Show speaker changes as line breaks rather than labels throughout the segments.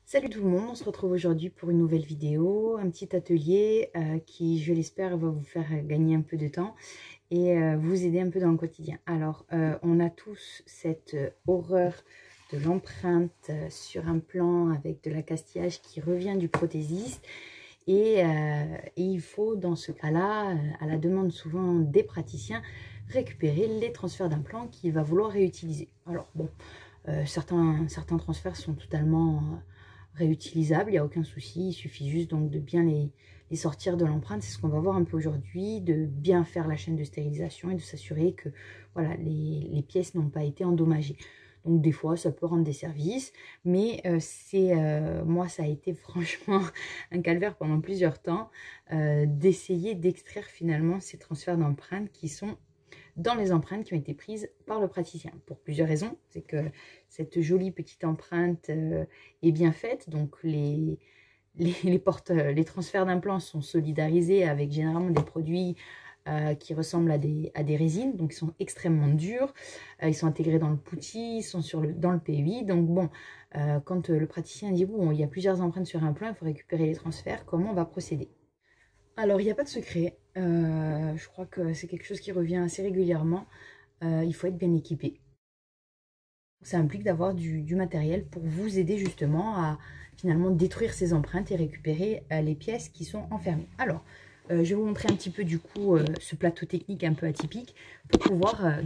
Salut tout le monde, on se retrouve aujourd'hui pour une nouvelle vidéo, un petit atelier qui, je l'espère, va vous faire gagner un peu de temps et vous aider un peu dans le quotidien. Alors, on a tous cette horreur de l'empreinte sur un plan avec de l'accastillage qui revient du prothésiste et il faut, dans ce cas-là, à la demande souvent des praticiens, récupérer les transferts d'implants qu'il va vouloir réutiliser. Alors bon, certains transferts sont totalement réutilisables, il n'y a aucun souci, il suffit juste donc de bien les sortir de l'empreinte. C'est ce qu'on va voir un peu aujourd'hui, de bien faire la chaîne de stérilisation et de s'assurer que voilà, les pièces n'ont pas été endommagées. Donc des fois ça peut rendre des services, mais moi ça a été franchement un calvaire pendant plusieurs temps d'essayer d'extraire finalement ces transferts d'empreintes qui sont dans les empreintes qui ont été prises par le praticien. Pour plusieurs raisons. C'est que cette jolie petite empreinte est bien faite, donc les transferts d'implants sont solidarisés avec généralement des produits qui ressemblent à des résines, donc ils sont extrêmement durs, ils sont intégrés dans le putty, ils sont dans le PUI, donc bon, quand le praticien dit bon, il y a plusieurs empreintes sur un plan, il faut récupérer les transferts, comment on va procéder? Alors, il n'y a pas de secret. Je crois que c'est quelque chose qui revient assez régulièrement. Il faut être bien équipé. Ça implique d'avoir du matériel pour vous aider justement à finalement détruire ces empreintes et récupérer les pièces qui sont enfermées. Alors, je vais vous montrer un petit peu du coup ce plateau technique un peu atypique pour pouvoir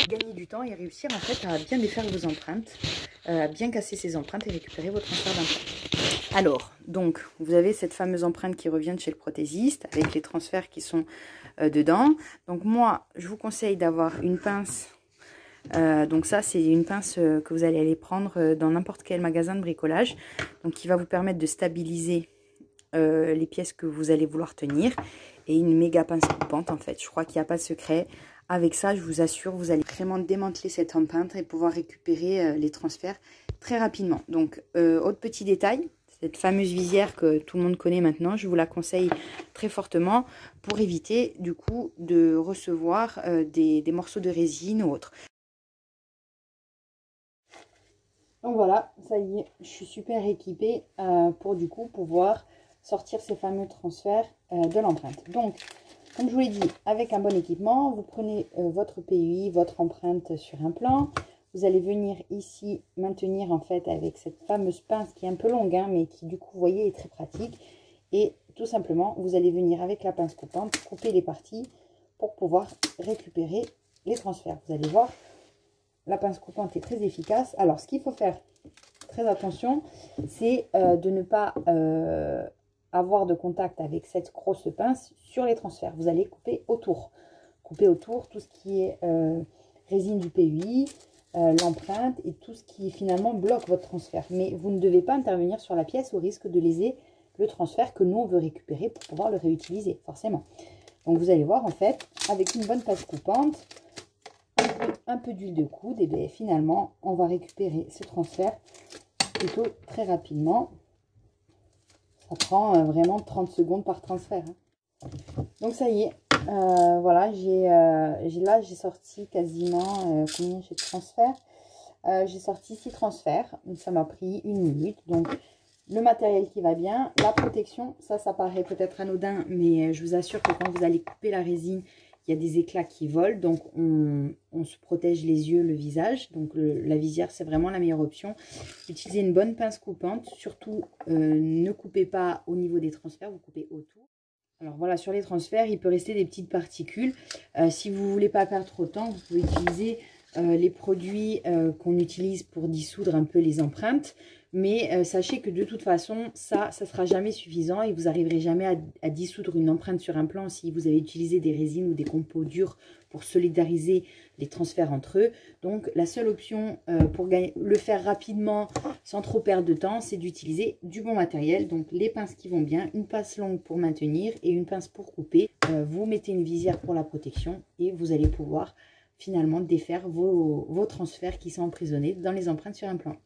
gagner du temps et réussir en fait à bien défaire vos empreintes, à bien casser ces empreintes et récupérer vos transferts d'empreintes. Alors, donc, vous avez cette fameuse empreinte qui revient de chez le prothésiste avec les transferts qui sont dedans. Donc moi, je vous conseille d'avoir une pince. Donc ça, c'est une pince que vous allez aller prendre dans n'importe quel magasin de bricolage. Donc qui va vous permettre de stabiliser les pièces que vous allez vouloir tenir. Et une méga pince coupante en fait. Je crois qu'il n'y a pas de secret. Avec ça, je vous assure, vous allez vraiment démanteler cette empreinte et pouvoir récupérer les transferts très rapidement. Donc, autre petit détail. Cette fameuse visière que tout le monde connaît maintenant, je vous la conseille très fortement pour éviter du coup de recevoir des morceaux de résine ou autre. Donc voilà, ça y est, je suis super équipée pour du coup pouvoir sortir ces fameux transferts de l'empreinte. Donc, comme je vous l'ai dit, avec un bon équipement, vous prenez votre PUI, votre empreinte sur un plan. Vous allez venir ici maintenir en fait avec cette fameuse pince qui est un peu longue, hein, mais qui du coup, vous voyez, est très pratique. Et tout simplement, vous allez venir avec la pince coupante, couper les parties pour pouvoir récupérer les transferts. Vous allez voir, la pince coupante est très efficace. Alors, ce qu'il faut faire, très attention, c'est de ne pas avoir de contact avec cette grosse pince sur les transferts. Vous allez couper autour. Couper autour tout ce qui est résine du PUI, l'empreinte et tout ce qui finalement bloque votre transfert. Mais vous ne devez pas intervenir sur la pièce au risque de léser le transfert que nous on veut récupérer pour pouvoir le réutiliser, forcément. Donc vous allez voir en fait, avec une bonne pince coupante, un peu d'huile de coude, et bien finalement on va récupérer ce transfert plutôt très rapidement. Ça prend vraiment 30 secondes par transfert. Hein. Donc ça y est, voilà, j'ai sorti quasiment combien j'ai de transferts. J'ai sorti 6 transferts, donc ça m'a pris 1 minute. Donc le matériel qui va bien, la protection, ça paraît peut-être anodin, mais je vous assure que quand vous allez couper la résine, il y a des éclats qui volent, donc on se protège les yeux, le visage. Donc la visière, c'est vraiment la meilleure option. Utilisez une bonne pince coupante, surtout ne coupez pas au niveau des transferts, vous coupez autour. Alors voilà, sur les transferts, il peut rester des petites particules. Si vous ne voulez pas perdre trop de temps, vous pouvez utiliser les produits qu'on utilise pour dissoudre un peu les empreintes. Mais sachez que de toute façon, ça ne sera jamais suffisant et vous n'arriverez jamais à dissoudre une empreinte sur un plan si vous avez utilisé des résines ou des composés durs pour solidariser les transferts entre eux. Donc la seule option pour le faire rapidement sans trop perdre de temps, c'est d'utiliser du bon matériel. Donc les pinces qui vont bien, une pince longue pour maintenir et une pince pour couper. Vous mettez une visière pour la protection et vous allez pouvoir finalement défaire vos transferts qui sont emprisonnés dans les empreintes sur un plan.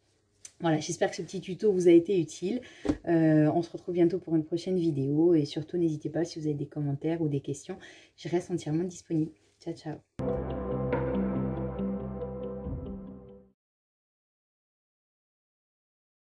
Voilà, j'espère que ce petit tuto vous a été utile. On se retrouve bientôt pour une prochaine vidéo. Et surtout, n'hésitez pas si vous avez des commentaires ou des questions. Je reste entièrement disponible. Ciao, ciao.